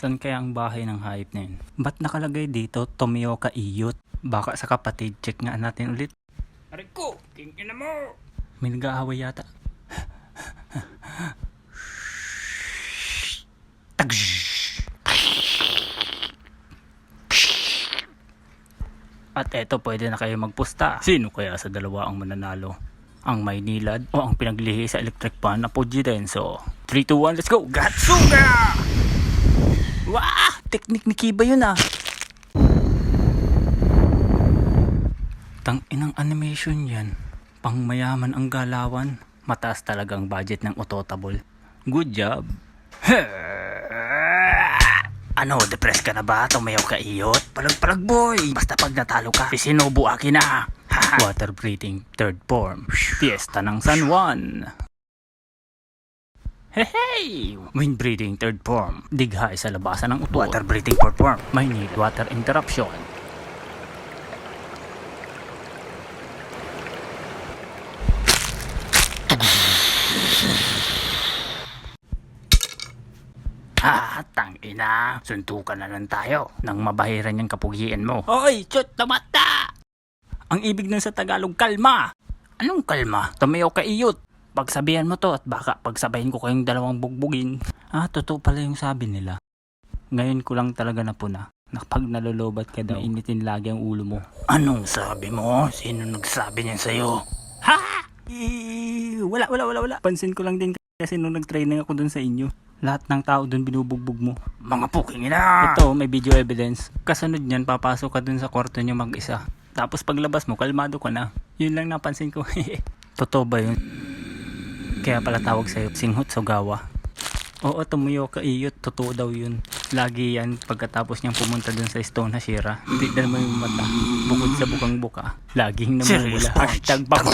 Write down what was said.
Saan kaya ang bahay ng hayop na yun? Ba't nakalagay dito, Tomioka Iyot? Baka sa kapatid, check nga natin ulit. Ariko, tingin mo. May nag-aaway yata. At eto, pwede na kayo magpusta. Sino kaya sa dalawa ang mananalo? Ang Maynilad o ang pinaglihi sa electric pan na Pujidenso? 3, 2, 1, let's go! Gatsuga! Wah! Teknik ni Kiba yun ah! Tang-inang animation yan. Pangmayaman ang galawan. Mataas talagang budget ng Ototable. Good job! Ano, depressed ka na ba? Tumayaw ka iyot? Palag-palag boy! Basta pag natalo ka, isinubo akin na! Water breathing third form. Fiesta ng San Juan. Hey! Wind breathing third form. Dighay sa labasan ng utot. Water breathing fourth form. May need water interruption. Tangina. Suntukan na lang tayo. Nang mabahiran yung kapugian mo. Hoy, chut na mata! Ang ibig nun sa Tagalog, kalma! Anong kalma? Tumayaw ka iyot. Pagsabihan mo to at baka pagsabahin ko kayong dalawang bugbugin. Totoo pala yung sabi nila. Ngayon ko lang talaga napuna na pag nalolobat ka daw, initin lagi ang ulo mo. Anong sabi mo? Sino nagsabi niyan sa'yo? Ha? Wala. Pansin ko lang din kasi nung nag-training ako dun sa inyo. Lahat ng tao dun binubugbog mo. Mga puking ina! Ito, may video evidence. Kasunod niyan, papasok ka dun sa kwarto niyo mag-isa. Tapos paglabas mo, kalmado ka na. Yun lang napansin ko. Totoo ba yun? Kaya pala tawag sa'yo, Singhot Sogawa. Oo, Tomioka Iyot, totoo daw yun. Lagi yan pagkatapos niyang pumunta dun sa Stone Hashira. Tignan mo yung mata, bukod sa bukang buka. Laging namumula. Serious punch. #bang